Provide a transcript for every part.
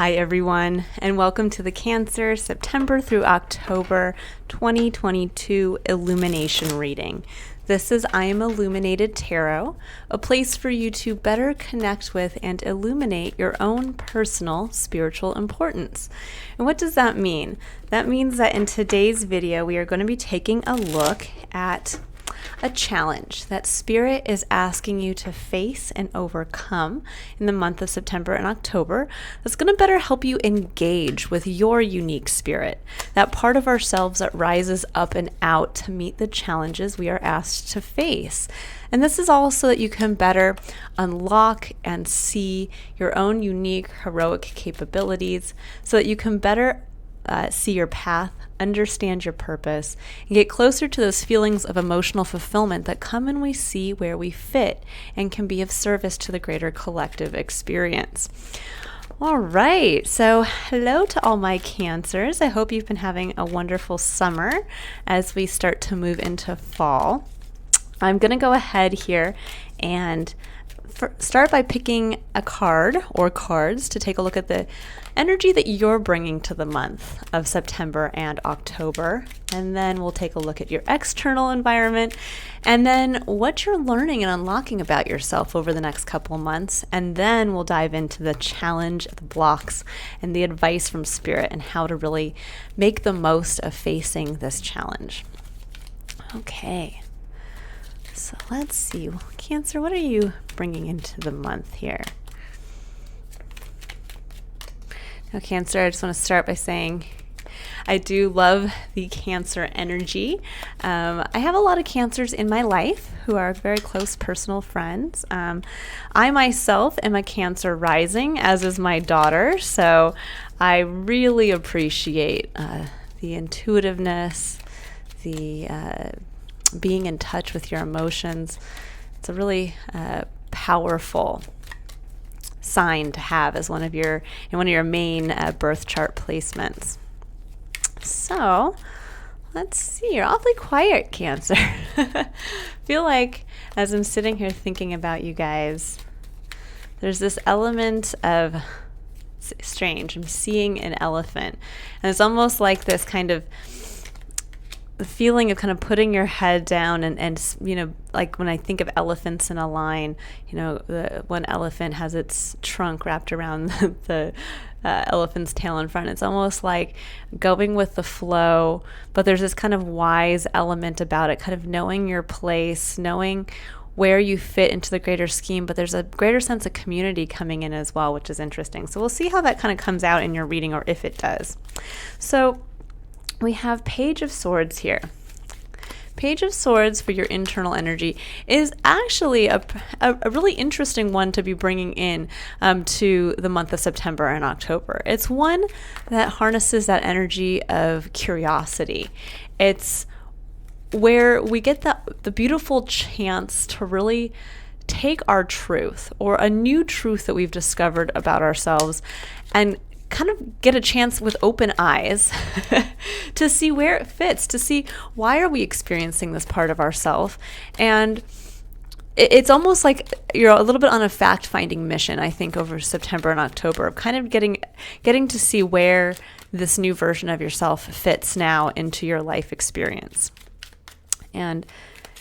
Hi everyone, and welcome to the Cancer September through October 2022 Illumination reading. This is I Am Illuminated Tarot, a place for you to better connect with and illuminate your own personal spiritual importance. And what does that mean? That means that in today's video, we are going to be taking a look at a challenge that Spirit is asking you to face and overcome in the month of September and October. That's going to better help you engage with your unique spirit, that part of ourselves that rises up and out to meet the challenges we are asked to face. And this is also that you can better unlock and see your own unique heroic capabilities so that you can better see your path, understand your purpose, and get closer to those feelings of emotional fulfillment that come when we see where we fit and can be of service to the greater collective experience. All right, so hello to all my Cancers. I hope you've been having a wonderful summer as we start to move into fall. I'm going to go ahead here and start by picking a card or cards to take a look at the energy that you're bringing to the month of September and October. And then we'll take a look at your external environment and then what you're learning and unlocking about yourself over the next couple of months. And then we'll dive into the challenge, the blocks, and the advice from Spirit and how to really make the most of facing this challenge. Okay. So let's see. Cancer, what are you bringing into the month here? Now, Cancer, I just want to start by saying I do love the Cancer energy. I have a lot of Cancers in my life who are very close personal friends. I myself am a Cancer rising, as is my daughter, so I really appreciate the intuitiveness, the being in touch with your emotions. It's a really powerful sign to have as one of your main birth chart placements. So let's see, you're awfully quiet, Cancer. Feel like as I'm sitting here thinking about you guys, there's this element of strange. I'm seeing an elephant, and it's almost like this kind of the feeling of kind of putting your head down and you know, like when I think of elephants in a line, you know, the one elephant has its trunk wrapped around the elephant's tail in front. It's almost like going with the flow, but there's this kind of wise element about it, kind of knowing your place, knowing where you fit into the greater scheme, but there's a greater sense of community coming in as well, which is interesting. So we'll see how that kind of comes out in your reading, or if it does. So we have Page of Swords here. Page of Swords for your internal energy is actually a really interesting one to be bringing in to the month of September and October. It's one that harnesses that energy of curiosity. It's where we get the beautiful chance to really take our truth, or a new truth that we've discovered about ourselves, and kind of get a chance with open eyes to see where it fits, to see why are we experiencing this part of ourselves. And it's almost like you're a little bit on a fact-finding mission, I think, over September and October, of kind of getting to see where this new version of yourself fits now into your life experience. And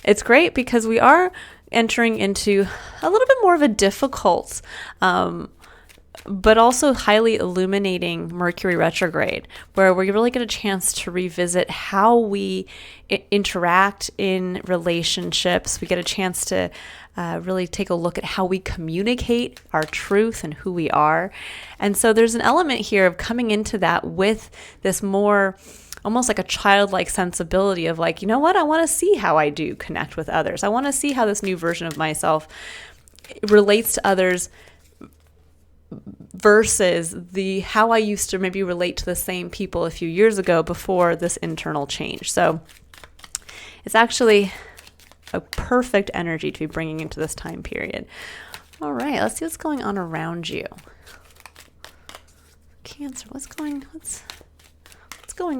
it's great because we are entering into a little bit more of a difficult but also highly illuminating Mercury retrograde, where we really get a chance to revisit how we interact in relationships. We get a chance to really take a look at how we communicate our truth and who we are. And so there's an element here of coming into that with this more almost like a childlike sensibility of like, you know what, I want to see how I do connect with others. I want to see how this new version of myself relates to others versus how I used to maybe relate to the same people a few years ago before this internal change. So it's actually a perfect energy to be bringing into this time period. All right, let's see what's going on around you. Cancer, what's going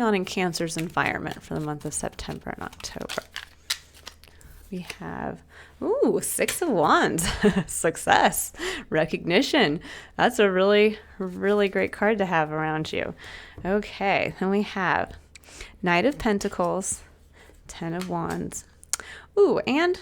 on in Cancer's environment for the month of September and October? we have, ooh, Six of Wands, success, recognition. That's a really, really great card to have around you. Okay, then we have Knight of Pentacles, Ten of Wands. Ooh, and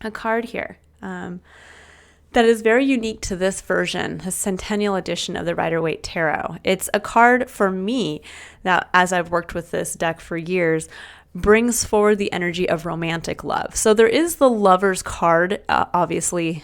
a card here that is very unique to this version, the Centennial edition of the Rider-Waite Tarot. It's a card for me that, as I've worked with this deck for years, brings forward the energy of romantic love. So there is the Lover's card, obviously,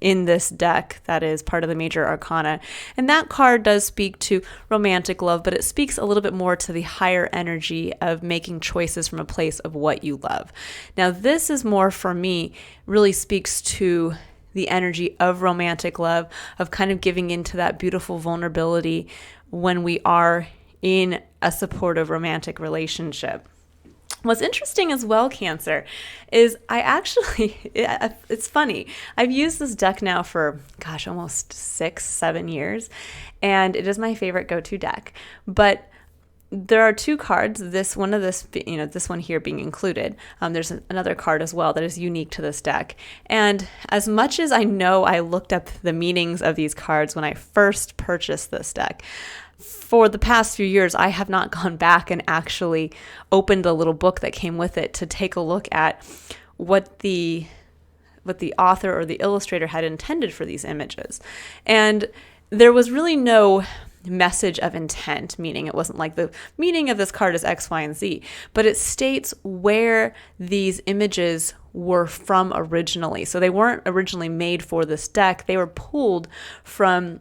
in this deck that is part of the major arcana. And that card does speak to romantic love, but it speaks a little bit more to the higher energy of making choices from a place of what you love. Now, this is more, for me, really speaks to the energy of romantic love, of kind of giving into that beautiful vulnerability when we are in a supportive romantic relationship. What's interesting as well, Cancer, is it's funny. I've used this deck now for, almost 6-7 years, and it is my favorite go-to deck. But there are two cards, this one here being included. There's another card as well that is unique to this deck. And as much as I know I looked up the meanings of these cards when I first purchased this deck, for the past few years, I have not gone back and actually opened a little book that came with it to take a look at what the author or the illustrator had intended for these images. And there was really no message of intent, meaning it wasn't like the meaning of this card is X, Y, and Z, but it states where these images were from originally. So they weren't originally made for this deck. They were pulled from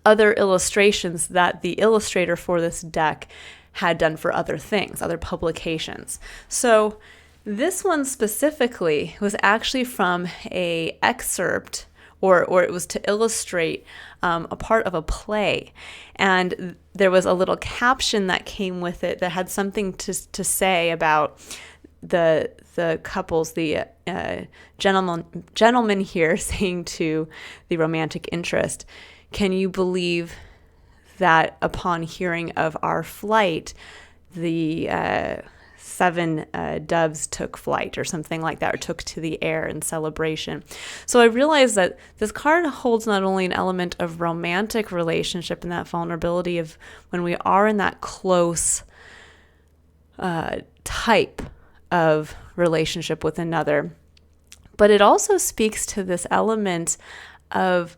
other illustrations that the illustrator for this deck had done for other things, other publications. So this one specifically was actually from a excerpt, or it was to illustrate a part of a play. And there was a little caption that came with it that had something to say about the couples, the gentleman here saying to the romantic interest, "Can you believe that upon hearing of our flight, the 7 doves took flight," or something like that, or took to the air in celebration. So I realized that this card holds not only an element of romantic relationship and that vulnerability of when we are in that close type of relationship with another, but it also speaks to this element of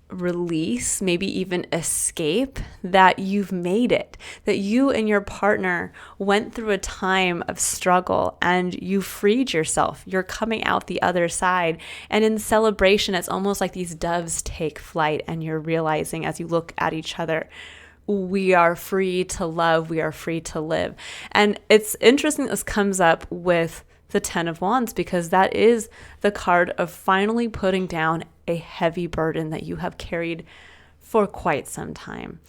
release, maybe even escape, that you've made it, that you and your partner went through a time of struggle and you freed yourself. You're coming out the other side. And in celebration, it's almost like these doves take flight and you're realizing as you look at each other, we are free to love, we are free to live. And it's interesting that this comes up with the Ten of Wands, because that is the card of finally putting down a heavy burden that you have carried for quite some time.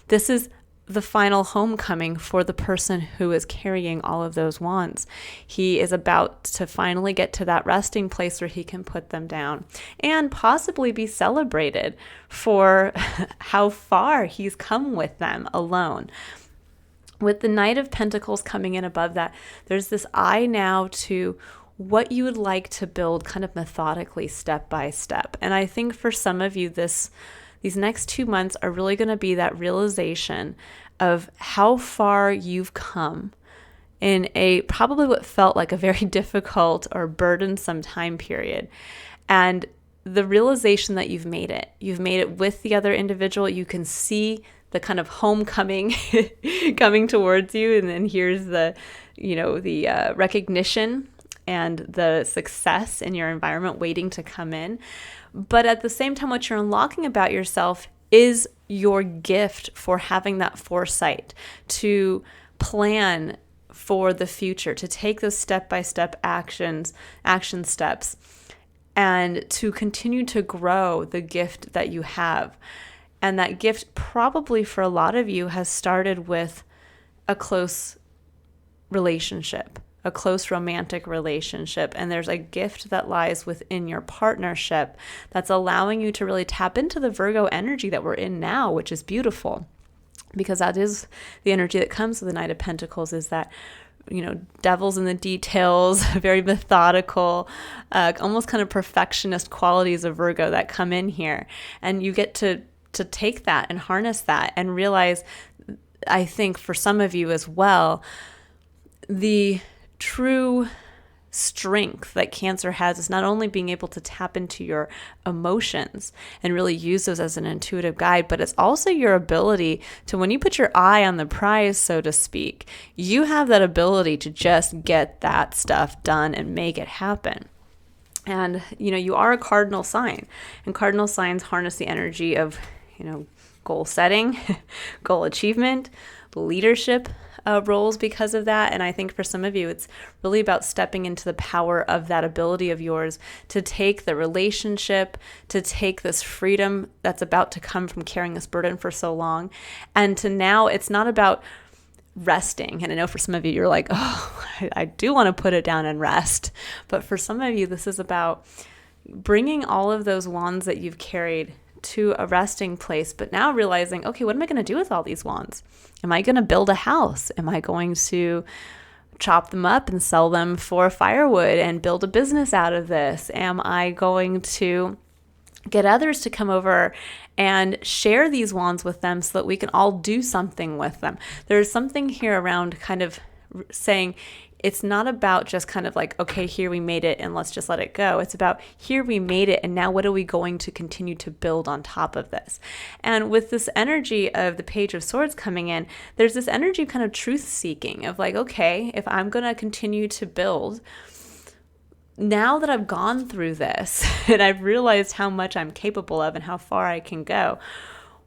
This is the final homecoming for the person who is carrying all of those wands. He is about to finally get to that resting place where he can put them down and possibly be celebrated for how far he's come with them alone. With the Knight of Pentacles coming in above that, there's this eye now to what you would like to build kind of methodically, step by step. And I think for some of you, these next 2 months are really going to be that realization of how far you've come in probably what felt like a very difficult or burdensome time period. And the realization that you've made it with the other individual. You can see the kind of homecoming coming towards you. And then here's the recognition and the success in your environment waiting to come in. But at the same time, what you're unlocking about yourself is your gift for having that foresight to plan for the future, to take those step-by-step action steps, and to continue to grow the gift that you have. And that gift probably for a lot of you has started with a close relationship, a close romantic relationship. And there's a gift that lies within your partnership that's allowing you to really tap into the Virgo energy that we're in now, which is beautiful. because that is the energy that comes with the Knight of Pentacles, is that, devil's in the details, very methodical, almost kind of perfectionist qualities of Virgo that come in here. And you get to take that and harness that and realize, I think for some of you as well, the true strength that Cancer has is not only being able to tap into your emotions and really use those as an intuitive guide, but it's also your ability to, when you put your eye on the prize, so to speak, you have that ability to just get that stuff done and make it happen. And, you are a cardinal sign, and cardinal signs harness the energy of, goal setting, goal achievement, leadership roles because of that. And I think for some of you, it's really about stepping into the power of that ability of yours to take the relationship, to take this freedom that's about to come from carrying this burden for so long. And to now, it's not about resting. And I know for some of you, you're like, oh, I do want to put it down and rest. But for some of you, this is about bringing all of those wands that you've carried to a resting place, but now realizing, okay, what am I going to do with all these wands? Am I going to build a house? Am I going to chop them up and sell them for firewood and build a business out of this? Am I going to get others to come over and share these wands with them so that we can all do something with them? There's something here around kind of saying, it's not about just kind of like, okay, here we made it and let's just let it go. It's about, here we made it and now what are we going to continue to build on top of this? And with this energy of the Page of Swords coming in, there's this energy of kind of truth seeking of like, okay, if I'm going to continue to build, now that I've gone through this and I've realized how much I'm capable of and how far I can go,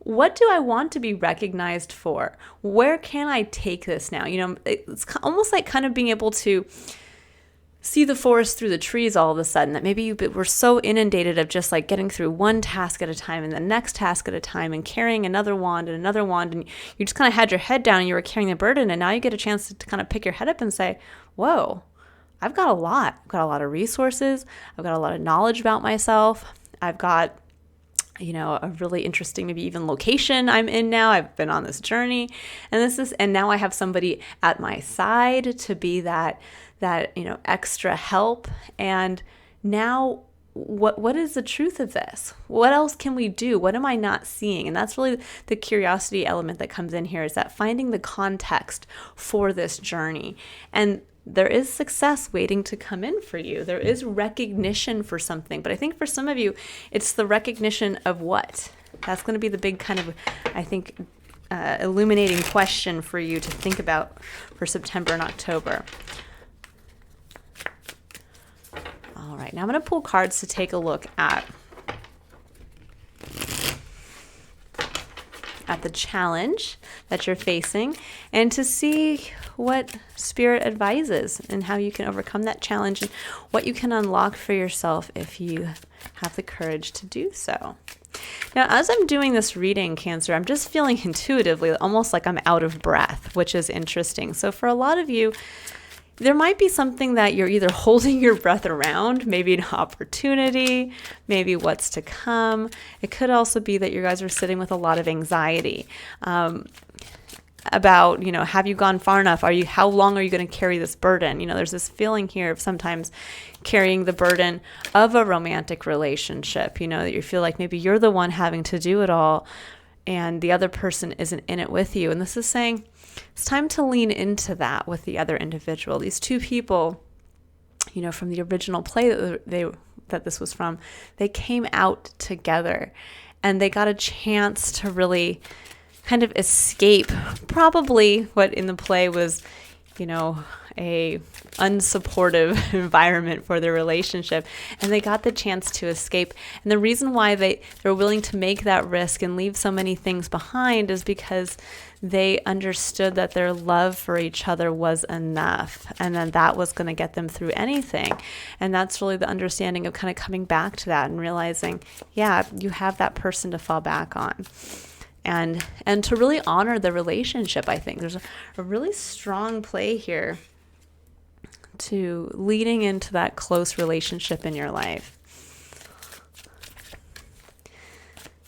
what do I want to be recognized for? Where can I take this now? It's almost like kind of being able to see the forest through the trees all of a sudden, that maybe you were so inundated of just like getting through one task at a time and the next task at a time and carrying another wand, and you just kind of had your head down and you were carrying the burden, and now you get a chance to kind of pick your head up and say, whoa, I've got a lot. I've got a lot of resources. I've got a lot of knowledge about myself. I've got a really interesting, maybe even location I'm in now. I've been on this journey, and now I have somebody at my side to be that extra help. And now what is the truth of this? What else can we do? What am I not seeing? And that's really the curiosity element that comes in here, is that finding the context for this journey. And there is success waiting to come in for you. There is recognition for something. But I think for some of you, it's the recognition of what? That's going to be the big kind of, I think, illuminating question for you to think about for September and October. All right, now I'm going to pull cards to take a look at the challenge that you're facing and to see what Spirit advises and how you can overcome that challenge and what you can unlock for yourself if you have the courage to do so. Now, as I'm doing this reading, Cancer, I'm just feeling intuitively almost like I'm out of breath, which is interesting. So for a lot of you, there might be something that you're either holding your breath around, maybe an opportunity, maybe what's to come. It could also be that you guys are sitting with a lot of anxiety about, have you gone far enough? How long are you going to carry this burden? There's this feeling here of sometimes carrying the burden of a romantic relationship, that you feel like maybe you're the one having to do it all and the other person isn't in it with you. And this is saying, it's time to lean into that with the other individual. These two people, from the original play that this was from, they came out together and they got a chance to really kind of escape probably what in the play was, a unsupportive environment for their relationship, and they got the chance to escape. And the reason why they're willing to make that risk and leave so many things behind is because they understood that their love for each other was enough, and then that was going to get them through anything. And that's really the understanding of kind of coming back to that and realizing, yeah, you have that person to fall back on. And to really honor the relationship. I think there's a really strong play here to leading into that close relationship in your life.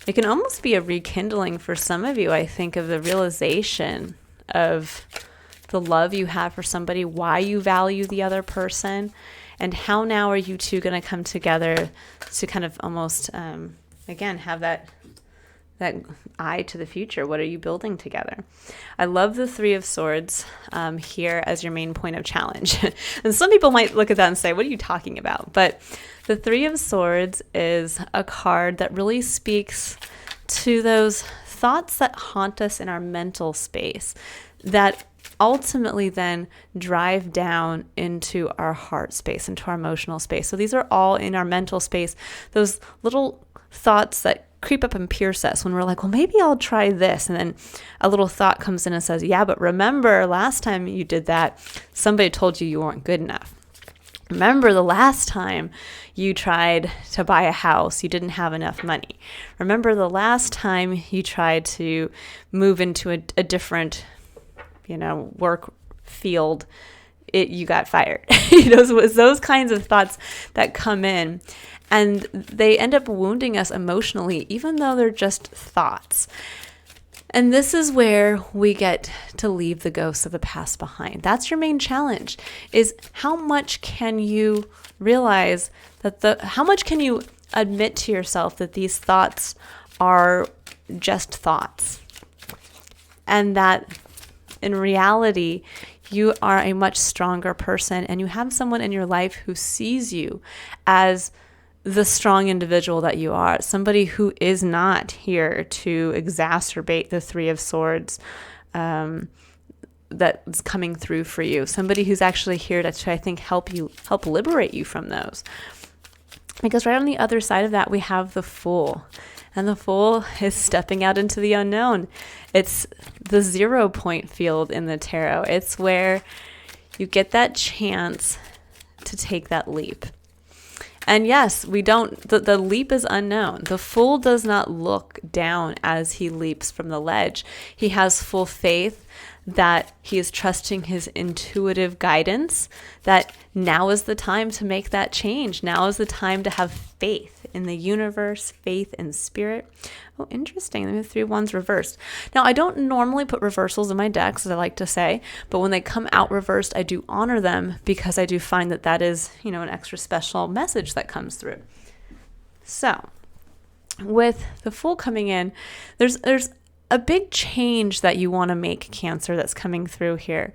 it can almost be a rekindling for some of you, I think, of the realization of the love you have for somebody, why you value the other person, and how now are you two going to come together to kind of almost, again, have that eye to the future. What are you building together? I love the Three of Swords here as your main point of challenge. And some people might look at that and say, what are you talking about? But the Three of Swords is a card that really speaks to those thoughts that haunt us in our mental space that ultimately then drive down into our heart space, into our emotional space. So these are all in our mental space, those little thoughts that creep up and pierce us when we're like, well, maybe I'll try this. And then a little thought comes in and says, yeah, but remember last time you did that, somebody told you weren't good enough. Remember the last time you tried to buy a house, you didn't have enough money. Remember the last time you tried to move into a different, work field, you got fired. Those kinds of thoughts that come in, and they end up wounding us emotionally, even though they're just thoughts. And this is where we get to leave the ghosts of the past behind. That's your main challenge, is how much can you realize how much can you admit to yourself that these thoughts are just thoughts, and that in reality, you are a much stronger person, and you have someone in your life who sees you as the strong individual that you are, somebody who is not here to exacerbate the Three of Swords that's coming through for you, somebody who's actually here to I think, help liberate you from those. Because right on the other side of that, we have the Fool. And the Fool is stepping out into the unknown. It's the 0 point field in the tarot. It's where you get that chance to take that leap. And yes, the leap is unknown. The Fool does not look down as he leaps from the ledge. He has full faith that he is trusting his intuitive guidance, that now is the time to make that change. Now is the time to have faith in the universe, faith in spirit. Oh, interesting. The 3 of Wands reversed. Now, I don't normally put reversals in my decks, as I like to say, but when they come out reversed, I do honor them because I do find that is, an extra special message that comes through. So, with the Fool coming in, there's a big change that you want to make, Cancer, that's coming through here.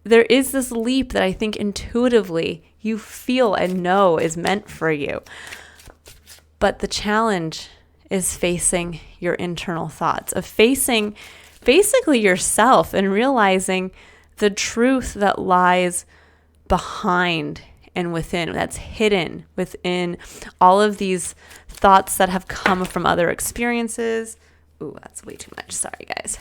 There is this leap that I think intuitively you feel and know is meant for you. But the challenge is facing your internal thoughts, of facing basically yourself and realizing the truth that lies behind and within, that's hidden within all of these thoughts that have come from other experiences. Ooh, that's way too much. Sorry, guys.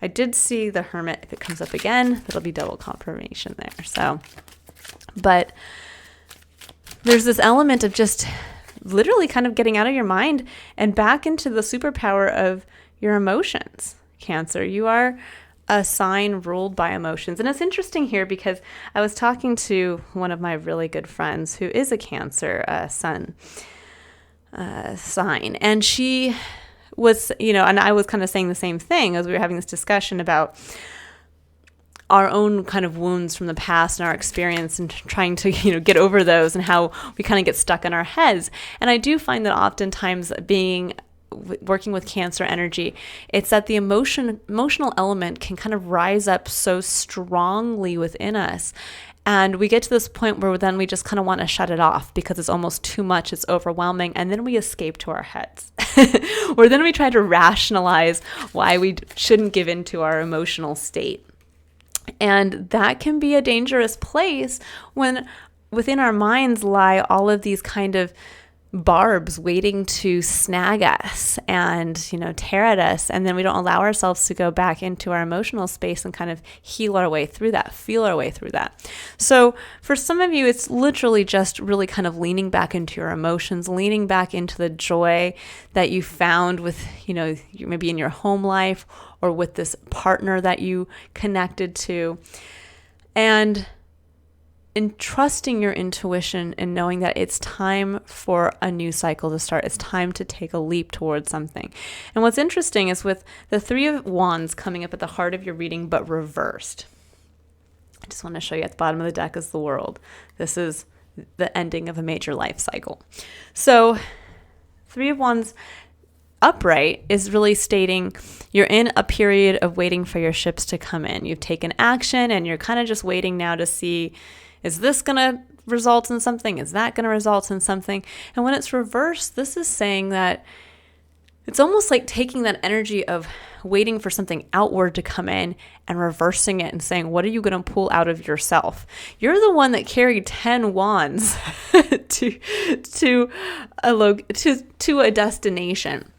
I did see the Hermit. If it comes up again, that'll be double confirmation there. So, but there's this element of just literally kind of getting out of your mind and back into the superpower of your emotions, Cancer. You are a sign ruled by emotions. And it's interesting here because I was talking to one of my really good friends who is a Cancer sun sign, and she was, and I was kind of saying the same thing as we were having this discussion about our own kind of wounds from the past and our experience and trying to, get over those and how we kind of get stuck in our heads. And I do find that oftentimes working with Cancer energy, it's that the emotional element can kind of rise up so strongly within us. And we get to this point where then we just kind of want to shut it off because it's almost too much, it's overwhelming, and then we escape to our heads. Or then we try to rationalize why we shouldn't give in to our emotional state. And that can be a dangerous place when within our minds lie all of these kind of barbs waiting to snag us and, tear at us. And then we don't allow ourselves to go back into our emotional space and kind of heal our way through that, feel our way through that. So for some of you, it's literally just really kind of leaning back into your emotions, leaning back into the joy that you found with, maybe in your home life or with this partner that you connected to. And in trusting your intuition and knowing that it's time for a new cycle to start. It's time to take a leap towards something. And what's interesting is with the Three of Wands coming up at the heart of your reading, but reversed. I just want to show you at the bottom of the deck is the World. This is the ending of a major life cycle. So Three of Wands upright is really stating you're in a period of waiting for your ships to come in. You've taken action and you're kind of just waiting now to see, is this going to result in something? Is that going to result in something? And when it's reversed, this is saying that it's almost like taking that energy of waiting for something outward to come in and reversing it and saying, what are you going to pull out of yourself? You're the one that carried 10 wands to a destination.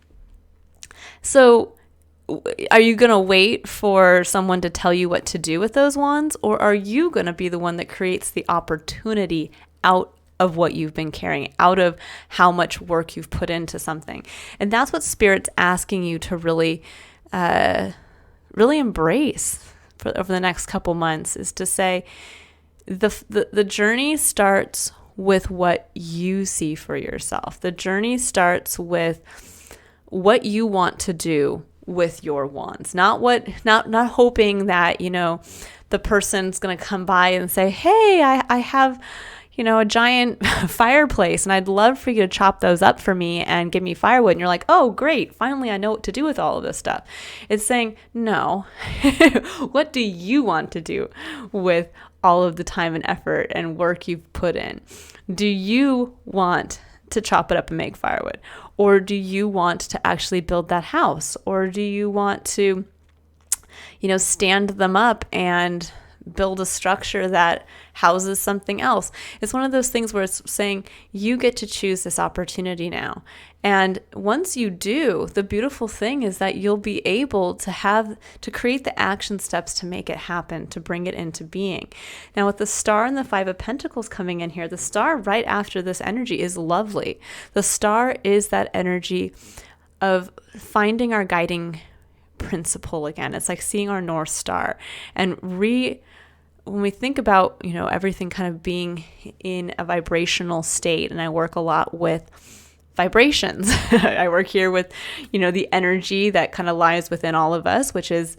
So are you going to wait for someone to tell you what to do with those wands? Or are you going to be the one that creates the opportunity out of what you've been carrying, out of how much work you've put into something? And that's what Spirit's asking you to really embrace over the next couple months, is to say the journey starts with what you see for yourself. The journey starts with what you want to do with your wands, not hoping that, the person's going to come by and say, hey, I have, a giant fireplace and I'd love for you to chop those up for me and give me firewood. And you're like, oh, great. Finally, I know what to do with all of this stuff. It's saying, no, what do you want to do with all of the time and effort and work you've put in? Do you want to chop it up and make firewood? Or do you want to actually build that house? Or do you want to, stand them up and build a structure that houses something else? It's one of those things where it's saying you get to choose this opportunity now. And once you do, the beautiful thing is that you'll be able to create the action steps to make it happen, to bring it into being. Now with the Star and the Five of Pentacles coming in here, the Star right after this energy is lovely. The Star is that energy of finding our guiding principle again. It's like seeing our North Star. And when we think about, everything kind of being in a vibrational state, and I work a lot with vibrations. I work here with, the energy that kind of lies within all of us, which is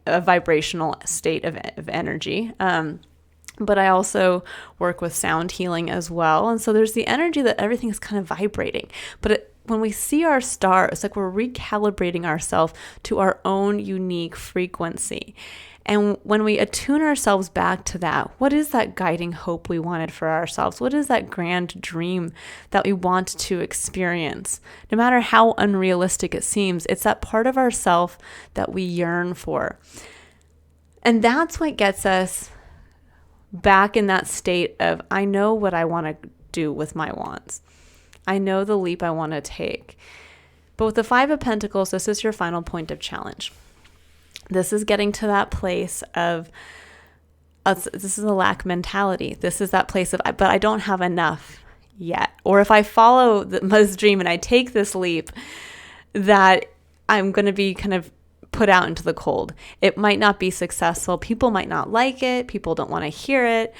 a vibrational state of energy. But I also work with sound healing as well. And so there's the energy that everything is kind of vibrating. But when we see our star, it's like we're recalibrating ourselves to our own unique frequency. And when we attune ourselves back to that, what is that guiding hope we wanted for ourselves? What is that grand dream that we want to experience? No matter how unrealistic it seems, it's that part of ourself that we yearn for. And that's what gets us back in that state of, I know what I want to do with my wands. I know the leap I want to take. But with the Five of Pentacles, this is your final point of challenge. This is getting to that place of, this is a lack mentality. This is that place of, but I don't have enough yet. Or if I follow this dream and I take this leap, that I'm going to be kind of put out into the cold. It might not be successful. People might not like it. People don't want to hear it.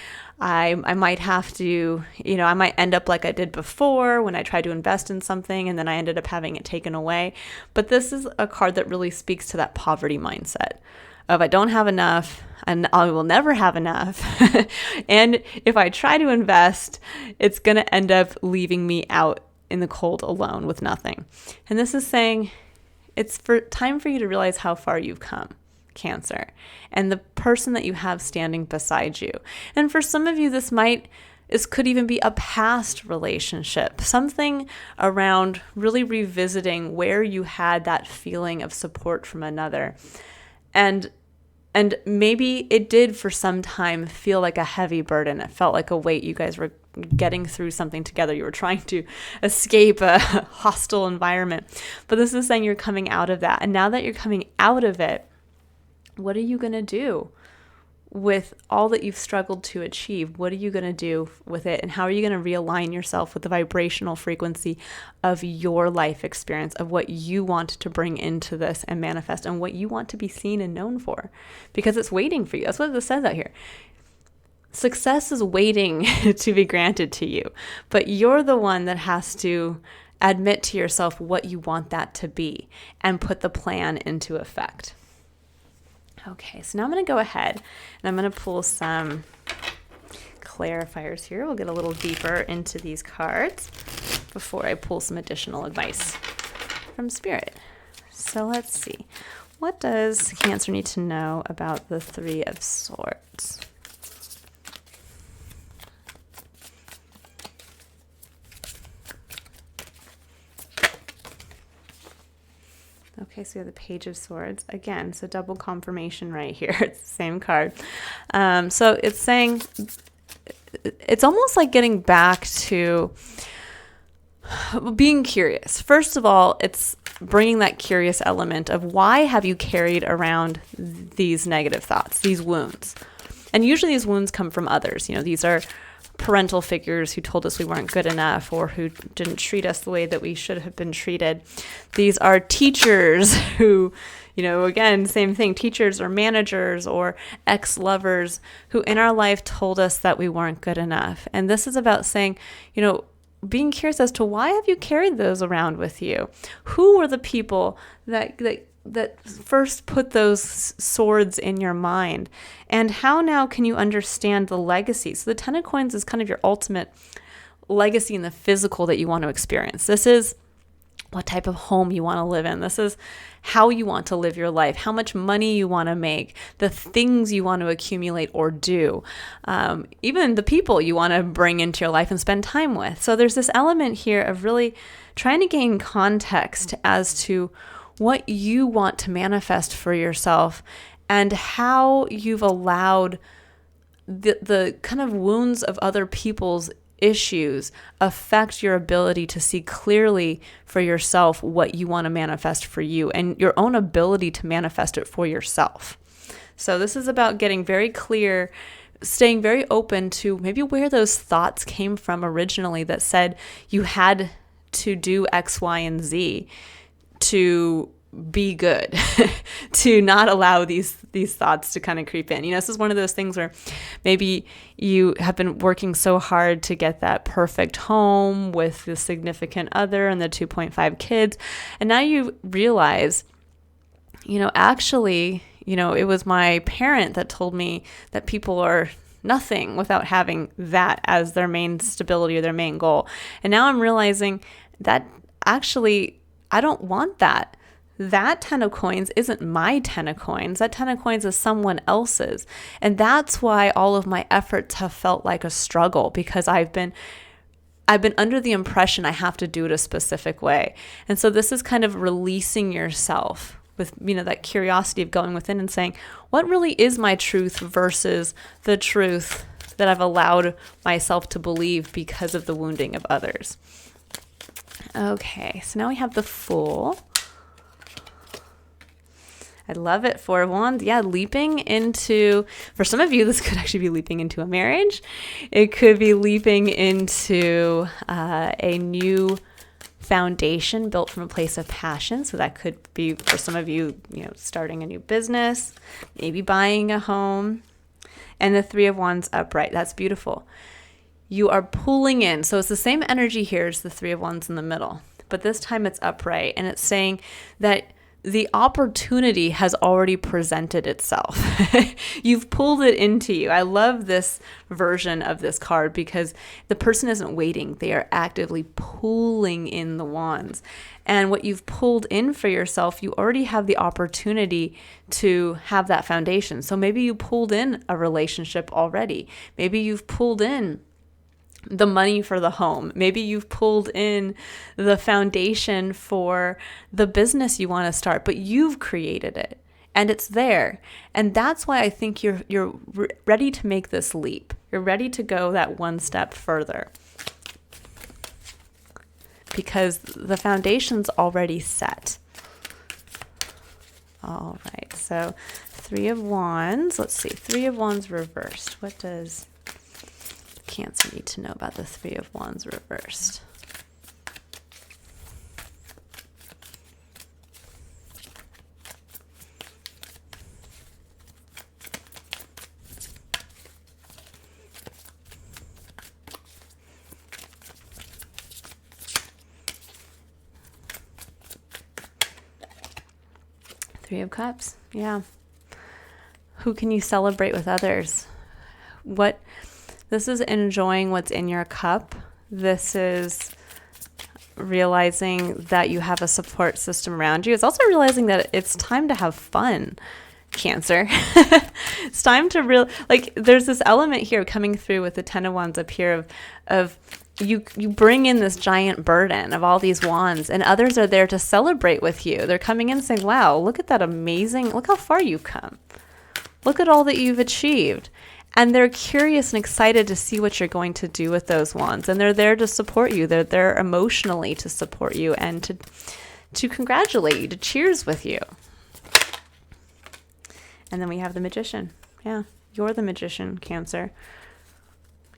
I might have to, I might end up like I did before when I tried to invest in something and then I ended up having it taken away. But this is a card that really speaks to that poverty mindset of I don't have enough and I will never have enough. And if I try to invest, it's going to end up leaving me out in the cold alone with nothing. And this is saying it's time for you to realize how far you've come, Cancer, and the person that you have standing beside you. And for some of you, this could even be a past relationship, something around really revisiting where you had that feeling of support from another. And maybe it did for some time feel like a heavy burden. It felt like a weight. You guys were getting through something together. You were trying to escape a hostile environment. But this is saying you're coming out of that. And now that you're coming out of it, what are you going to do with all that you've struggled to achieve? What are you going to do with it? And how are you going to realign yourself with the vibrational frequency of your life experience, of what you want to bring into this and manifest, and what you want to be seen and known for? Because it's waiting for you. That's what it says out here. success is waiting to be granted to you, but you're the one that has to admit to yourself what you want that to be and put the plan into effect. Okay, so now I'm going to go ahead and I'm going to pull some clarifiers here. We'll get a little deeper into these cards before I pull some additional advice from Spirit. So let's see. What does Cancer need to know about the Three of Swords? Okay, so we have the Page of Swords. Again, so double confirmation right here. It's the same card. So it's saying, it's almost like getting back to being curious. First of all, it's bringing that curious element of why have you carried around these negative thoughts, these wounds? And usually these wounds come from others. You know, these are parental figures who told us we weren't good enough or who didn't treat us the way that we should have been treated. These are teachers who, you know, again, same thing, teachers or managers or ex-lovers who in our life told us that we weren't good enough. And this is about saying, you know, being curious as to why have you carried those around with you? Who were the people that first put those swords in your mind? And how now can you understand the legacy? So the Ten of Coins is kind of your ultimate legacy in the physical that you want to experience. This is what type of home you want to live in. This is how you want to live your life, how much money you want to make, the things you want to accumulate or do, even the people you want to bring into your life and spend time with. So there's this element here of really trying to gain context as to what you want to manifest for yourself and how you've allowed the kind of wounds of other people's issues affect your ability to see clearly for yourself what you want to manifest for you and your own ability to manifest it for yourself. So this is about getting very clear, staying very open to maybe where those thoughts came from originally that said you had to do X, Y, and Z to be good, to not allow these thoughts to kind of creep in. You know, this is one of those things where maybe you have been working so hard to get that perfect home with the significant other and the 2.5 kids. And now you realize, you know, actually, you know, it was my parent that told me that people are nothing without having that as their main stability or their main goal. And now I'm realizing that actually I don't want that. That 10 of coins isn't my 10 of coins. That 10 of coins is someone else's. And that's why all of my efforts have felt like a struggle, because I've been under the impression I have to do it a specific way. And so this is kind of releasing yourself with, you know, that curiosity of going within and saying, what really is my truth versus the truth that I've allowed myself to believe because of the wounding of others. Okay, so now we have the Fool. I love it. Four of Wands. Yeah, leaping into, for some of you, this could actually be leaping into a marriage. It could be leaping into a new foundation built from a place of passion. So that could be, for some of you, you know, starting a new business, maybe buying a home. And the Three of Wands upright. That's beautiful. You are pulling in. So it's the same energy here as the Three of Wands in the middle, but this time it's upright, and it's saying that the opportunity has already presented itself. You've pulled it into you. I love this version of this card because the person isn't waiting. They are actively pulling in the wands. And what you've pulled in for yourself, you already have the opportunity to have that foundation. So maybe you pulled in a relationship already. Maybe you've pulled in the money for the home. Maybe you've pulled in the foundation for the business you want to start, but you've created it and it's there. And that's why I think you're ready to make this leap. You're ready to go that one step further because the foundation's already set. All right. So Three of Wands. Let's see. Three of Wands reversed. What does Cancer need to know about the Three of Wands reversed? Three of Cups. Yeah. Who can you celebrate with others? This is enjoying what's in your cup. This is realizing that you have a support system around you. It's also realizing that it's time to have fun, Cancer. It's time to there's this element here coming through with the Ten of Wands up here of you bring in this giant burden of all these wands, and others are there to celebrate with you. They're coming in saying, wow, look at that look how far you've come. Look at all that you've achieved. And they're curious and excited to see what you're going to do with those wands. And they're there to support you. They're there emotionally to support you and to congratulate you, to cheers with you. And then we have the Magician. Yeah, you're the Magician, Cancer.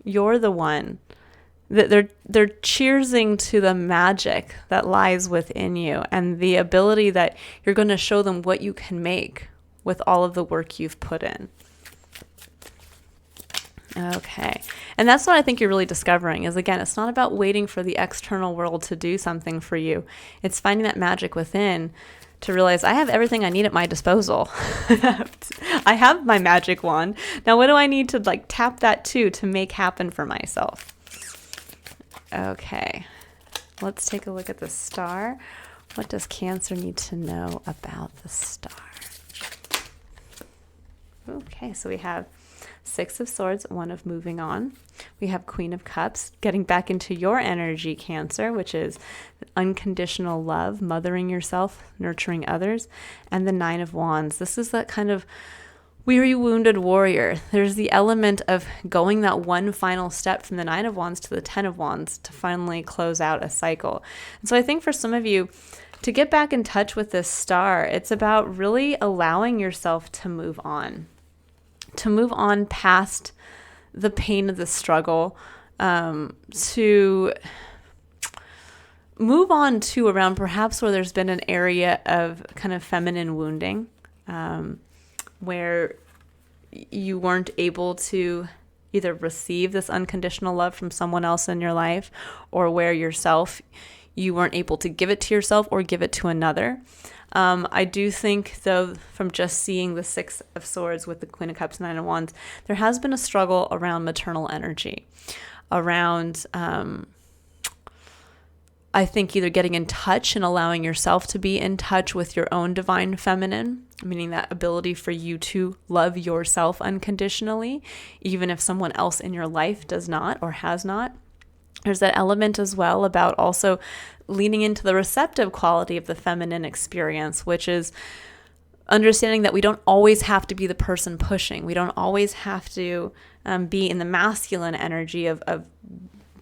You're the one. They're cheersing to the magic that lies within you and the ability that you're going to show them what you can make with all of the work you've put in. Okay. And that's what I think you're really discovering is, again, it's not about waiting for the external world to do something for you. It's finding that magic within to realize I have everything I need at my disposal. I have my magic wand. Now, what do I need to tap that to make happen for myself? Okay. Let's take a look at the star. What does Cancer need to know about the star? Okay, so we have Six of Swords, one of moving on. We have Queen of Cups, getting back into your energy, Cancer, which is unconditional love, mothering yourself, nurturing others, and the Nine of Wands. This is that kind of weary, wounded warrior. There's the element of going that one final step from the Nine of Wands to the Ten of Wands to finally close out a cycle. And so I think for some of you, to get back in touch with this star, it's about really allowing yourself to move on past the pain of the struggle, to move on to around perhaps where there's been an area of kind of feminine wounding, where you weren't able to either receive this unconditional love from someone else in your life, or where you weren't able to give it to yourself or give it to another. I do think, though, from just seeing the Six of Swords with the Queen of Cups, Nine of Wands, there has been a struggle around maternal energy, around, I think, either getting in touch and allowing yourself to be in touch with your own divine feminine, meaning that ability for you to love yourself unconditionally, even if someone else in your life does not or has not. There's that element as well about also leaning into the receptive quality of the feminine experience, which is understanding that we don't always have to be the person pushing. We don't always have to be in the masculine energy of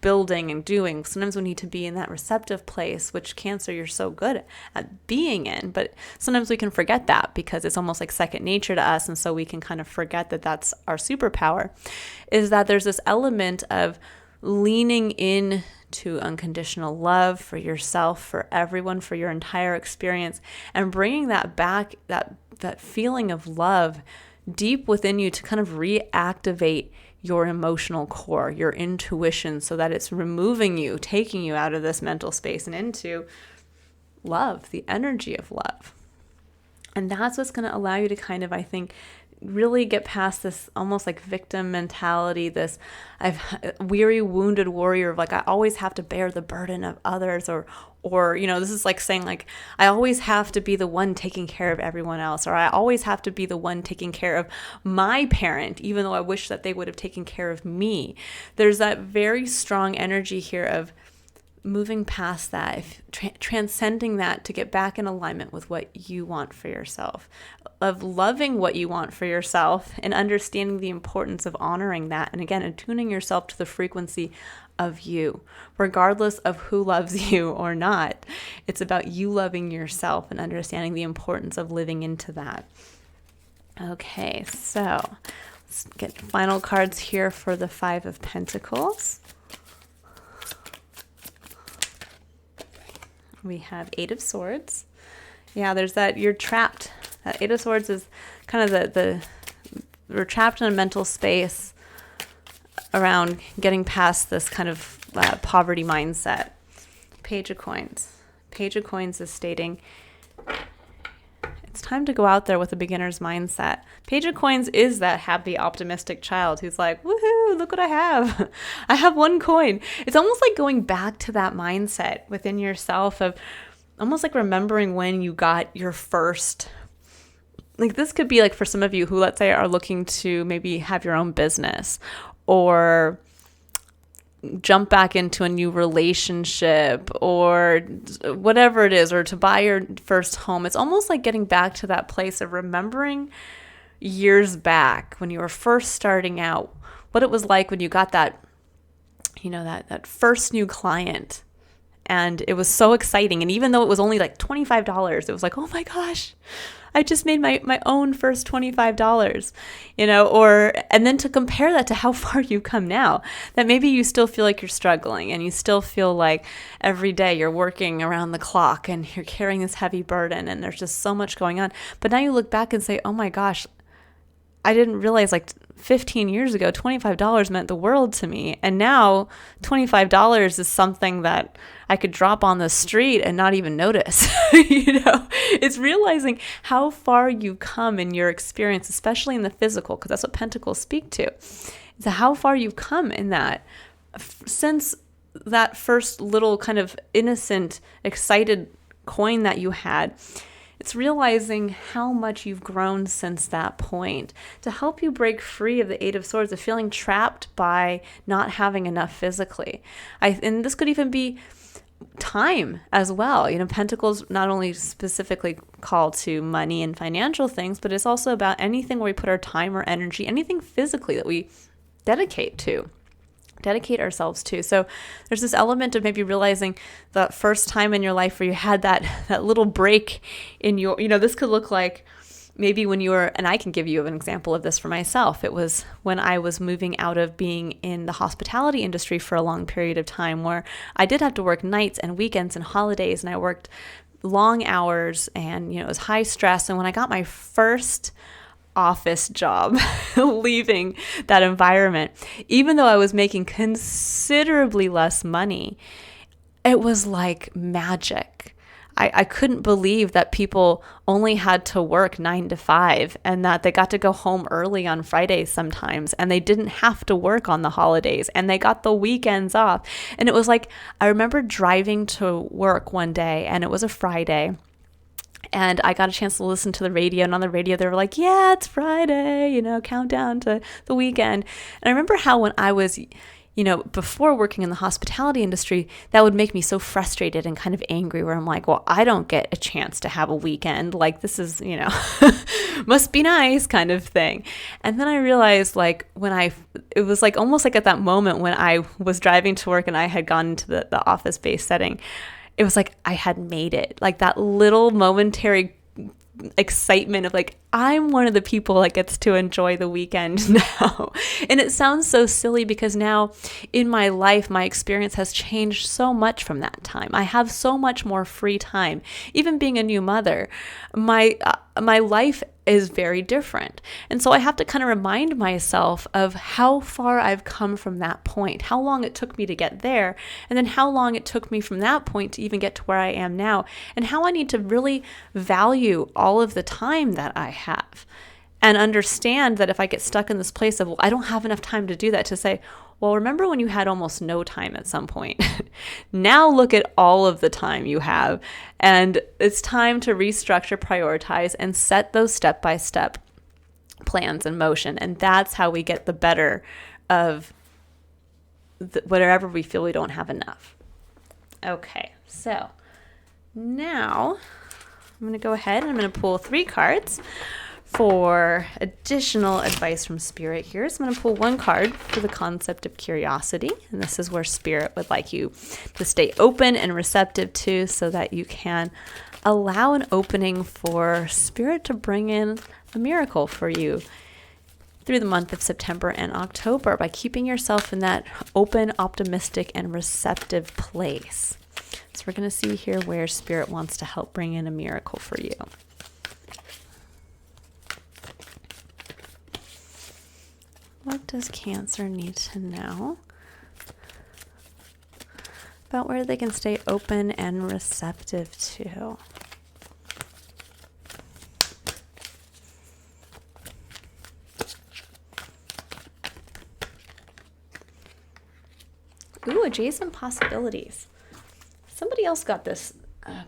building and doing. Sometimes we need to be in that receptive place, which Cancer, you're so good at being in. But sometimes we can forget that because it's almost like second nature to us. And so we can kind of forget that that's our superpower, is that there's this element of leaning in to unconditional love for yourself, for everyone, for your entire experience, and bringing that back, that feeling of love deep within you to kind of reactivate your emotional core, your intuition, so that it's removing you, taking you out of this mental space and into love, the energy of love. And that's what's going to allow you to kind of, I think, really get past this almost like victim mentality, this weary, wounded warrior of I always have to bear the burden of others, or this is like saying I always have to be the one taking care of everyone else, or I always have to be the one taking care of my parent, even though I wish that they would have taken care of me. There's that very strong energy here of moving past that, transcending that to get back in alignment with what you want for yourself, of loving what you want for yourself and understanding the importance of honoring that. And again, attuning yourself to the frequency of you, regardless of who loves you or not. It's about you loving yourself and understanding the importance of living into that. Okay, so let's get final cards here for the Five of Pentacles. We have Eight of Swords. Yeah, there's that, you're trapped. That Eight of Swords is kind of we're trapped in a mental space around getting past this kind of poverty mindset. Page of Coins. Page of Coins is stating It's time to go out there with a beginner's mindset. Page of Coins is that happy, optimistic child who's like, woohoo, look what I have. I have one coin. It's almost like going back to that mindset within yourself of almost like remembering when you got your first. Like this could be like for some of you who, let's say, are looking to maybe have your own business or jump back into a new relationship or whatever it is, or to buy your first home. It's almost like getting back to that place of remembering years back when you were first starting out, what it was like when you got that, that first new client. And it was so exciting. And even though it was only like $25, it was like, oh my gosh, I just made my own first $25, and then to compare that to how far you've come now, that maybe you still feel like you're struggling and you still feel like every day you're working around the clock and you're carrying this heavy burden and there's just so much going on. But now you look back and say, oh my gosh, I didn't realize like 15 years ago, $25 meant the world to me. And now $25 is something that I could drop on the street and not even notice. It's realizing how far you come in your experience, especially in the physical, because that's what pentacles speak to, is how far you've come in that since that first little kind of innocent, excited coin that you had. It's realizing how much you've grown since that point to help you break free of the Eight of Swords, of feeling trapped by not having enough physically. And this could even be time as well. Pentacles not only specifically call to money and financial things, but it's also about anything where we put our time or energy, anything physically that we dedicate ourselves to. So there's this element of maybe realizing the first time in your life where you had that little break in your, this could look like maybe when you were, and I can give you an example of this for myself. It was when I was moving out of being in the hospitality industry for a long period of time where I did have to work nights and weekends and holidays, and I worked long hours and, it was high stress. And when I got my first office job, leaving that environment, even though I was making considerably less money, it was like magic. I couldn't believe that people only had to work 9 to 5 and that they got to go home early on Fridays sometimes, and they didn't have to work on the holidays, and they got the weekends off. And it was like, I remember driving to work one day, and it was a Friday, and I got a chance to listen to the radio, and on the radio they were like, yeah, it's Friday, countdown to the weekend. And I remember how when I was, before working in the hospitality industry, that would make me so frustrated and kind of angry, where I'm like, well, I don't get a chance to have a weekend. Like, this is, must be nice kind of thing. And then I realized, like, it was like almost like at that moment when I was driving to work and I had gone into the office-based setting, it was like I had made it. Like that little momentary excitement of like, I'm one of the people that gets to enjoy the weekend now. And it sounds so silly because now in my life, my experience has changed so much from that time. I have so much more free time. Even being a new mother, my life is very different. And so I have to kind of remind myself of how far I've come from that point, how long it took me to get there, and then how long it took me from that point to even get to where I am now, and how I need to really value all of the time that I have. And understand that if I get stuck in this place of, well, I don't have enough time to do that, to say, well, remember when you had almost no time at some point? Now look at all of the time you have. And it's time to restructure, prioritize, and set those step-by-step plans in motion. And that's how we get the better of whatever we feel we don't have enough. Okay, so now I'm going to go ahead and I'm going to pull 3 cards for additional advice from Spirit here. So I'm going to pull 1 card for the concept of curiosity. And this is where Spirit would like you to stay open and receptive to, so that you can allow an opening for Spirit to bring in a miracle for you through the month of September and October by keeping yourself in that open, optimistic, and receptive place. So we're going to see here where Spirit wants to help bring in a miracle for you. What does Cancer need to know about where they can stay open and receptive to? Ooh, adjacent possibilities. Somebody else got this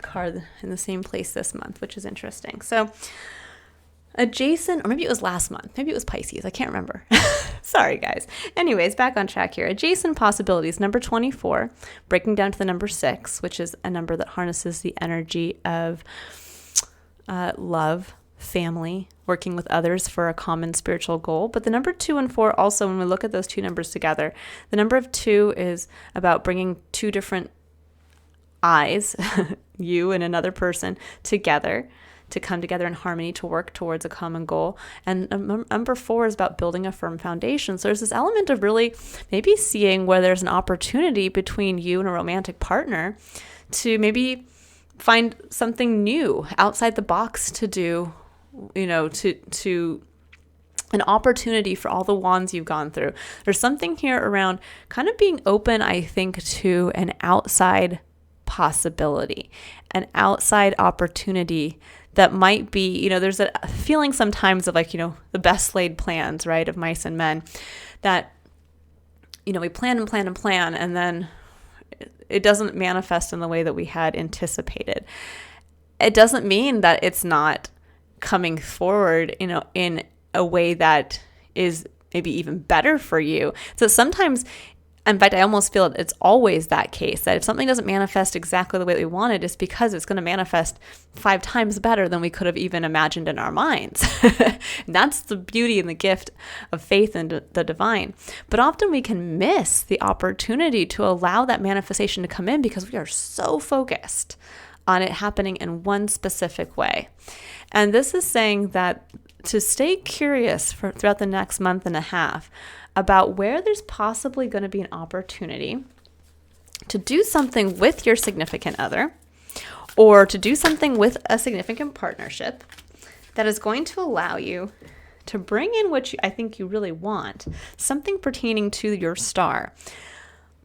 card in the same place this month, which is interesting. So adjacent, or maybe it was last month. Maybe it was Pisces. I can't remember. Sorry, guys. Anyways, back on track here. Adjacent possibilities, number 24, breaking down to the number 6, which is a number that harnesses the energy of love, family, working with others for a common spiritual goal. But the number 2 and 4 also, when we look at those two numbers together, the number of 2 is about bringing two different eyes, you and another person, together to come together in harmony to work towards a common goal. And number 4 is about building a firm foundation. So there's this element of really maybe seeing where there's an opportunity between you and a romantic partner to maybe find something new outside the box to do, to an opportunity for all the wands you've gone through. There's something here around kind of being open, I think, to an outside possibility, an outside opportunity that might be, there's a feeling sometimes of the best laid plans, right, of mice and men, that, we plan and plan and plan, and then it doesn't manifest in the way that we had anticipated. It doesn't mean that it's not coming forward, in a way that is maybe even better for you. So sometimes, in fact, I almost feel it's always that case, that if something doesn't manifest exactly the way that we wanted, it's because it's going to manifest 5 times better than we could have even imagined in our minds. And that's the beauty and the gift of faith in the divine. But often we can miss the opportunity to allow that manifestation to come in because we are so focused on it happening in one specific way. And this is saying that to stay curious throughout the next month and a half about where there's possibly going to be an opportunity to do something with your significant other, or to do something with a significant partnership that is going to allow you to bring in what I think you really want, something pertaining to your star.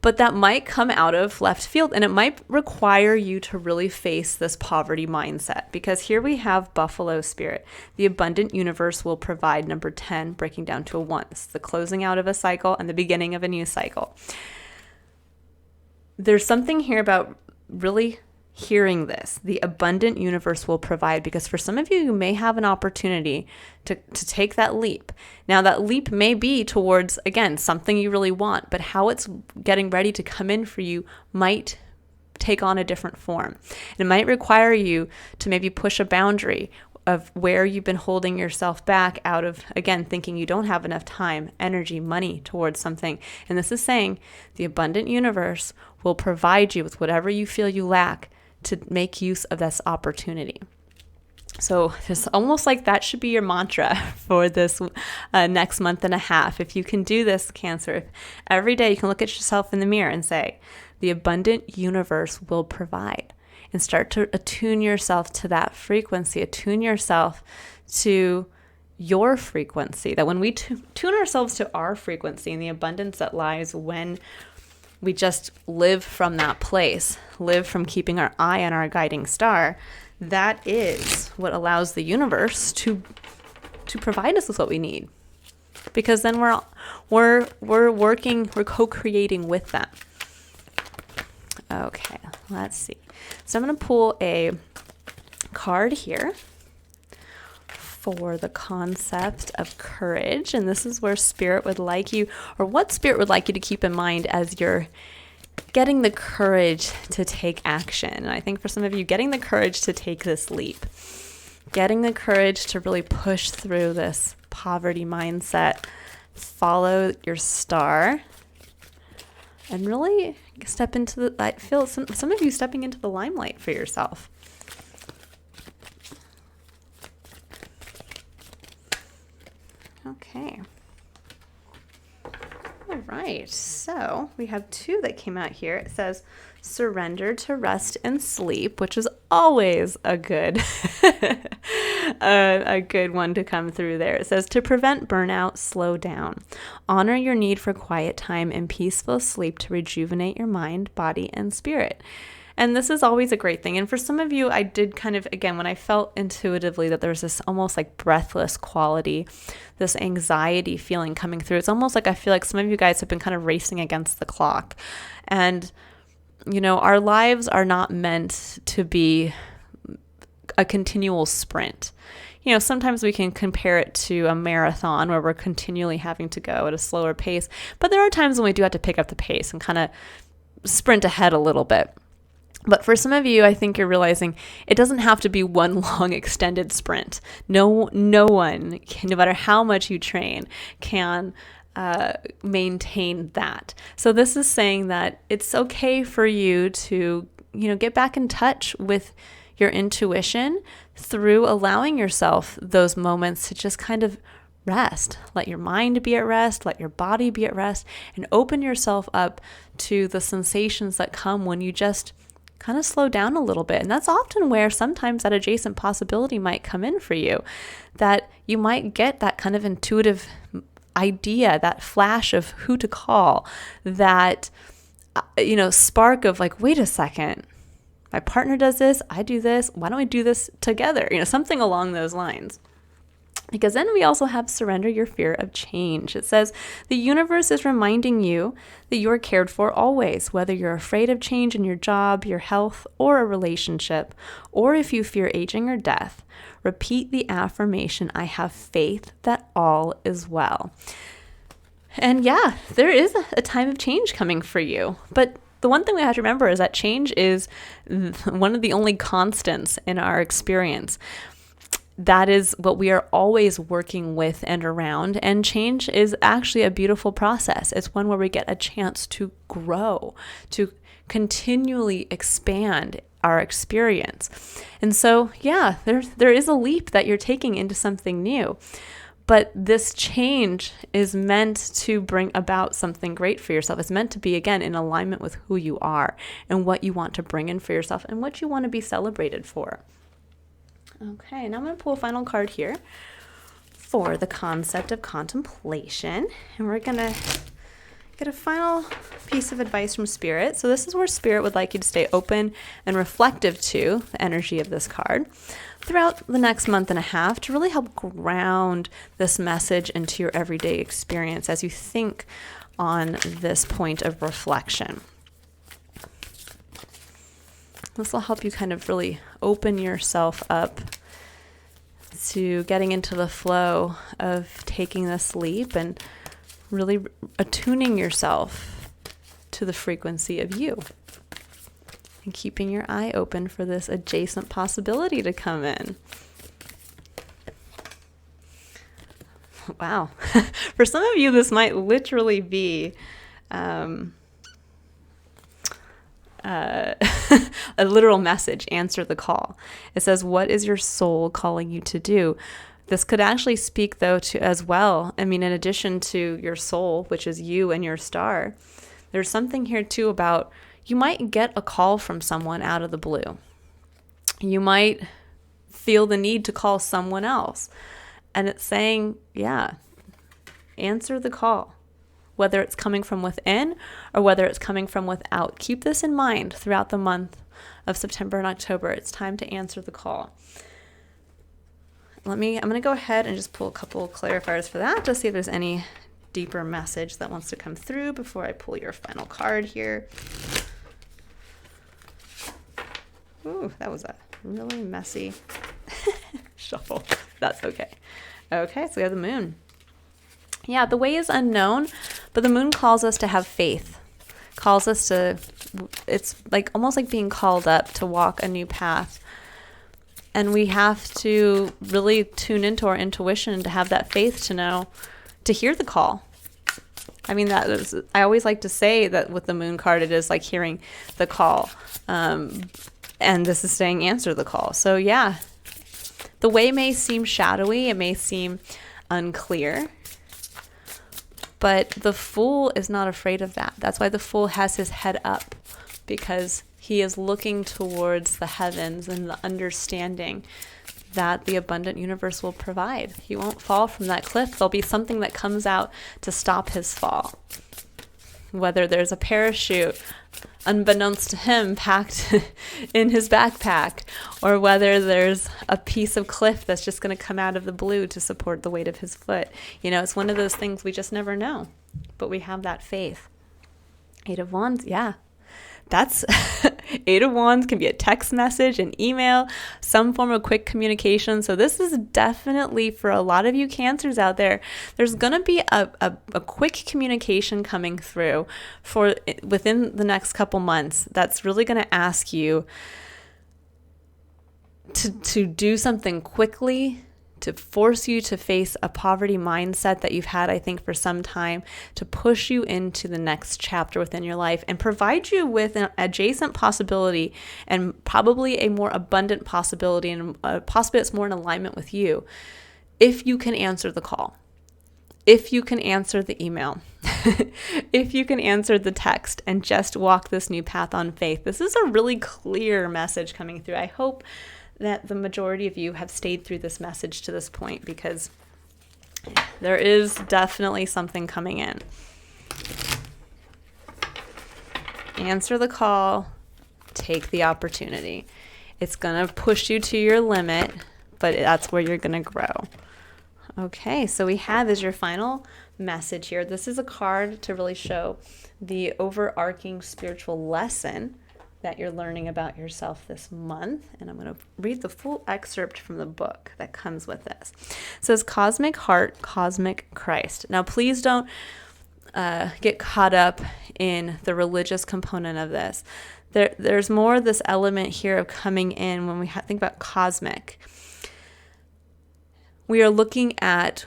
But that might come out of left field, and it might require you to really face this poverty mindset, because here we have Buffalo Spirit. The abundant universe will provide, number 10, breaking down to a 1. This is the closing out of a cycle and the beginning of a new cycle. There's something here about really hearing this. The abundant universe will provide, because for some of you, you may have an opportunity to take that leap. Now, that leap may be towards, again, something you really want, but how it's getting ready to come in for you might take on a different form. It might require you to maybe push a boundary of where you've been holding yourself back out of, again, thinking you don't have enough time, energy, money towards something. And this is saying the abundant universe will provide you with whatever you feel you lack to make use of this opportunity. So it's almost like that should be your mantra for this next month and a half. If you can do this, Cancer, every day you can look at yourself in the mirror and say, the abundant universe will provide, and start to attune yourself to that frequency, attune yourself to your frequency, that when we tune ourselves to our frequency and the abundance that lies when we just live from that place, live from keeping our eye on our guiding star, that is what allows the universe to provide us with what we need. Because then we're working, we're co-creating with them. Okay, let's see. So I'm going to pull a card here for the concept of courage. And this is where Spirit would like you, or what Spirit would like you to keep in mind as you're getting the courage to take action. And I think for some of you, getting the courage to take this leap, getting the courage to really push through this poverty mindset, follow your star, and really step into the, I feel some of you stepping into the limelight for yourself. Okay. All right. So we have 2 that came out here. It says surrender to rest and sleep, which is always a good a good one to come through there. It says to prevent burnout, slow down. Honor your need for quiet time and peaceful sleep to rejuvenate your mind, body, and spirit. And this is always a great thing. And for some of you, I did kind of, again, when I felt intuitively that there's this almost like breathless quality, this anxiety feeling coming through. It's almost like I feel like some of you guys have been kind of racing against the clock. And, you know, our lives are not meant to be a continual sprint. You know, sometimes we can compare it to a marathon where we're continually having to go at a slower pace. But there are times when we do have to pick up the pace and kind of sprint ahead a little bit. But for some of you, I think you're realizing it doesn't have to be one long extended sprint. No one can, no matter how much you train, can maintain that. So this is saying that it's okay for you to, you know, get back in touch with your intuition through allowing yourself those moments to just kind of rest. Let your mind be at rest, let your body be at rest, and open yourself up to the sensations that come when you just kind of slow down a little bit. And that's often where sometimes that adjacent possibility might come in for you, that you might get that kind of intuitive idea, that flash of who to call, that, you know, spark of like, wait a second, my partner does this, I do this, why don't we do this together? You know, something along those lines. Because then we also have surrender your fear of change. It says the universe is reminding you that you are cared for always, whether you're afraid of change in your job, your health, or a relationship, or if you fear aging or death. Repeat the affirmation, I have faith that all is well. And yeah, there is a time of change coming for you. But the one thing we have to remember is that change is one of the only constants in our experience. That is what we are always working with and around. And change is actually a beautiful process. It's one where we get a chance to grow, to continually expand our experience. And so, yeah, there is a leap that you're taking into something new. But this change is meant to bring about something great for yourself. It's meant to be, again, in alignment with who you are and what you want to bring in for yourself and what you want to be celebrated for. Okay, now I'm going to pull a final card here for the concept of contemplation. And we're going to get a final piece of advice from Spirit. So this is where Spirit would like you to stay open and reflective to the energy of this card throughout the next month and a half to really help ground this message into your everyday experience as you think on this point of reflection. This will help you kind of really open yourself up to getting into the flow of taking this leap and really attuning yourself to the frequency of you and keeping your eye open for this adjacent possibility to come in. Wow. For some of you, this might literally be a literal message, answer the call. It says, what is your soul calling you to do? This could actually speak, though, to as well. I mean, in addition to your soul, which is you and your star, there's something here, too, about you might get a call from someone out of the blue. You might feel the need to call someone else. And it's saying, yeah, answer the call. Whether it's coming from within or whether it's coming from without. Keep this in mind throughout the month of September and October. It's time to answer the call. I'm going to go ahead and just pull a couple clarifiers for that to see if there's any deeper message that wants to come through before I pull your final card here. Ooh, that was a really messy shuffle. That's okay. Okay, so we have the moon. Yeah, the way is unknown, but the moon calls us to have faith. Calls us to, it's like almost like being called up to walk a new path. And we have to really tune into our intuition to have that faith to know, to hear the call. I mean, I always like to say that with the moon card, it is like hearing the call. And this is saying answer the call. So yeah, the way may seem shadowy. It may seem unclear. But the Fool is not afraid of that. That's why the Fool has his head up, because he is looking towards the heavens and the understanding that the abundant universe will provide. He won't fall from that cliff. There'll be something that comes out to stop his fall. whether there's a parachute unbeknownst to him packed in his backpack, or whether there's a piece of cliff that's just going to come out of the blue to support the weight of his foot. It's one of those things we just never know, but we have that faith. Eight of Wands, yeah. That's Eight of Wands can be a text message, an email, some form of quick communication. So this is definitely for a lot of you Cancers out there. There's going to be a quick communication coming through for within the next couple months that's really going to ask you to do something quickly, to force you to face a poverty mindset that you've had, I think, for some time, to push you into the next chapter within your life and provide you with an adjacent possibility and probably a more abundant possibility and a possibility that's more in alignment with you if you can answer the call, if you can answer the email, if you can answer the text and just walk this new path on faith. This is a really clear message coming through. I hope that the majority of you have stayed through this message to this point, because there is definitely something coming in. Answer the call, take the opportunity. It's going to push you to your limit, but that's where you're going to grow. Okay, so we have as your final message here, this is a card to really show the overarching spiritual lesson that you're learning about yourself this month. And I'm going to read the full excerpt from the book that comes with this. It says, Cosmic Heart, Cosmic Christ. Now, please don't get caught up in the religious component of this. There's more of this element here of coming in when we think about cosmic. We are looking at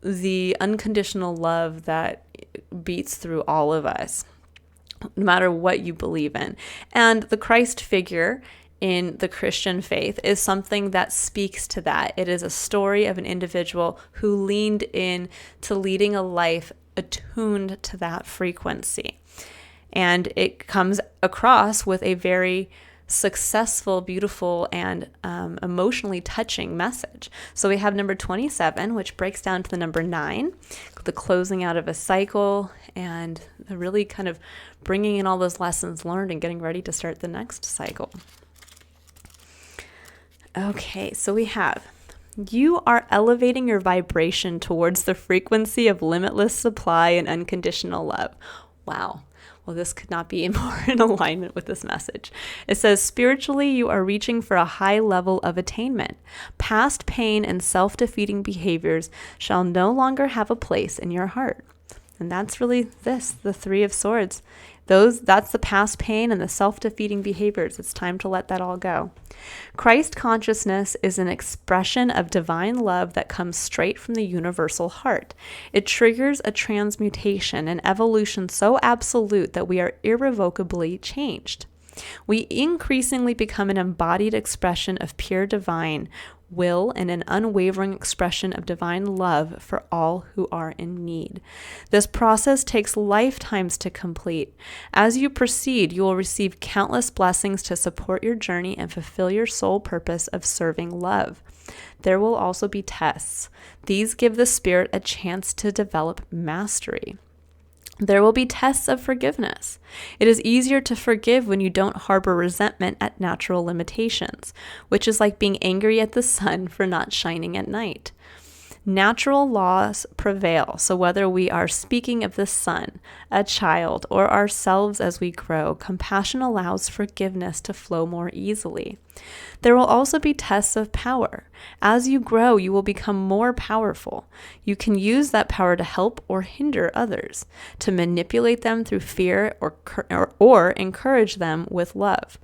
the unconditional love that beats through all of us, no matter what you believe in. And the Christ figure in the Christian faith is something that speaks to that. It is a story of an individual who leaned in to leading a life attuned to that frequency. And it comes across with a very successful, beautiful, and emotionally touching message. So we have number 27, which breaks down to the number 9, the closing out of a cycle, and the really kind of bringing in all those lessons learned and getting ready to start the next cycle. Okay, so we have, you are elevating your vibration towards the frequency of limitless supply and unconditional love. Wow. Well, this could not be more in alignment with this message. It says, spiritually, you are reaching for a high level of attainment. Past pain and self-defeating behaviors shall no longer have a place in your heart. And that's really this, the Three of Swords. That's the past pain and the self-defeating behaviors. It's time to let that all go. Christ consciousness is an expression of divine love that comes straight from the universal heart. It triggers a transmutation, an evolution so absolute that we are irrevocably changed. We increasingly become an embodied expression of pure divine will and an unwavering expression of divine love for all who are in need. This process takes lifetimes to complete. As you proceed, you will receive countless blessings to support your journey and fulfill your sole purpose of serving love. There will also be tests. These give the spirit a chance to develop mastery. There will be tests of forgiveness. It is easier to forgive when you don't harbor resentment at natural limitations, which is like being angry at the sun for not shining at night. Natural laws prevail, so whether we are speaking of the sun, a child, or ourselves as we grow, compassion allows forgiveness to flow more easily. There will also be tests of power. As you grow, you will become more powerful. You can use that power to help or hinder others, to manipulate them through fear or encourage them with love.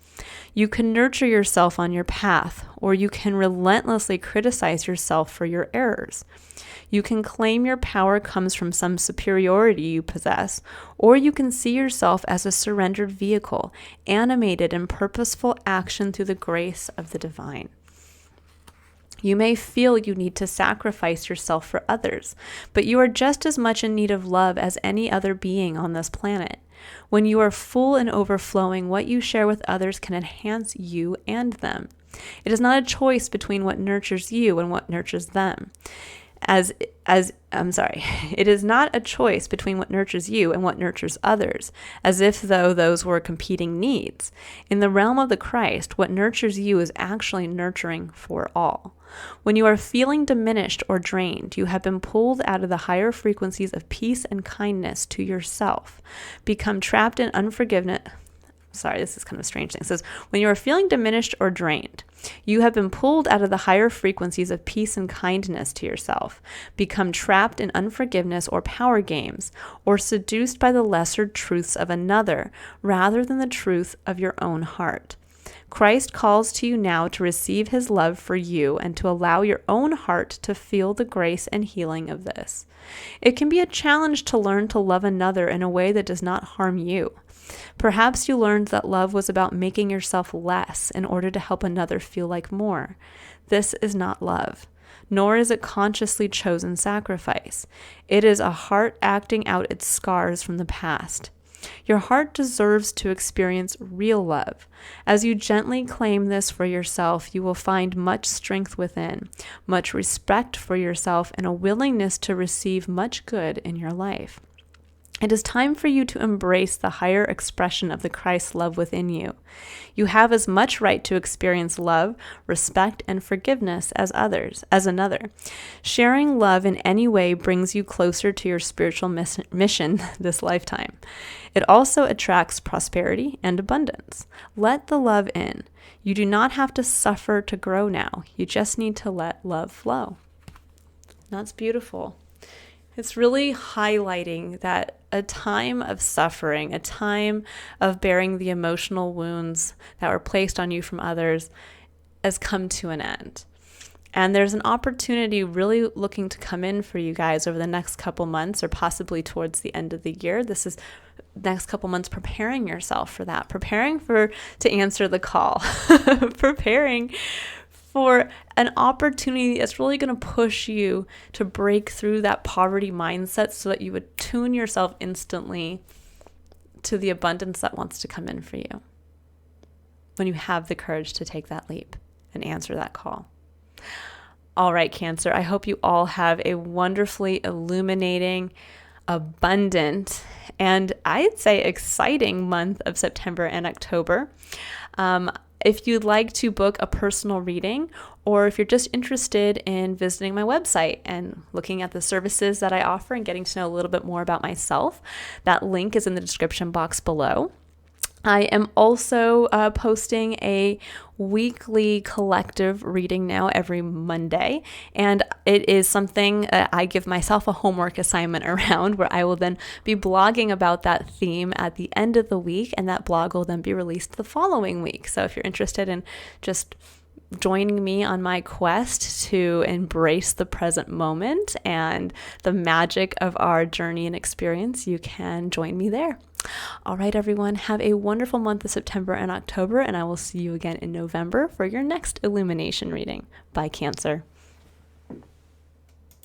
You can nurture yourself on your path, or you can relentlessly criticize yourself for your errors. You can claim your power comes from some superiority you possess, or you can see yourself as a surrendered vehicle, animated in purposeful action through the grace of the divine. You may feel you need to sacrifice yourself for others, but you are just as much in need of love as any other being on this planet. When you are full and overflowing, what you share with others can enhance you and them. It is not a choice between what nurtures you and what nurtures them. It is not a choice between what nurtures you and what nurtures others, as if though those were competing needs. In the realm of the Christ, what nurtures you is actually nurturing for all. When you are feeling diminished or drained, you have been pulled out of the higher frequencies of peace and kindness to yourself, become trapped in unforgiveness. Sorry, this is kind of a strange thing. It says, when you are feeling diminished or drained, you have been pulled out of the higher frequencies of peace and kindness to yourself, become trapped in unforgiveness or power games, or seduced by the lesser truths of another rather than the truth of your own heart. Christ calls to you now to receive his love for you and to allow your own heart to feel the grace and healing of this. It can be a challenge to learn to love another in a way that does not harm you. Perhaps you learned that love was about making yourself less in order to help another feel like more. This is not love, nor is it consciously chosen sacrifice. It is a heart acting out its scars from the past. Your heart deserves to experience real love. As you gently claim this for yourself, you will find much strength within, much respect for yourself, and a willingness to receive much good in your life. It is time for you to embrace the higher expression of the Christ love within you. You have as much right to experience love, respect, and forgiveness as another. Sharing love in any way brings you closer to your spiritual mission this lifetime. It also attracts prosperity and abundance. Let the love in. You do not have to suffer to grow now. You just need to let love flow. That's beautiful. It's really highlighting that a time of suffering, a time of bearing the emotional wounds that were placed on you from others has come to an end. And there's an opportunity really looking to come in for you guys over the next couple months or possibly towards the end of the year. This is next couple months preparing yourself for that, preparing to answer the call, preparing for an opportunity that's really going to push you to break through that poverty mindset so that you would tune yourself instantly to the abundance that wants to come in for you when you have the courage to take that leap and answer that call. All right, Cancer, I hope you all have a wonderfully illuminating, abundant, and I'd say exciting month of September and October. If you'd like to book a personal reading, or if you're just interested in visiting my website and looking at the services that I offer and getting to know a little bit more about myself, that link is in the description box below. I am also posting a weekly collective reading now every Monday, and it is something I give myself a homework assignment around where I will then be blogging about that theme at the end of the week, and that blog will then be released the following week. So if you're interested in just joining me on my quest to embrace the present moment and the magic of our journey and experience, you can join me there. All right, everyone, have a wonderful month of September and October, and I will see you again in November for your next illumination reading. Bye, Cancer.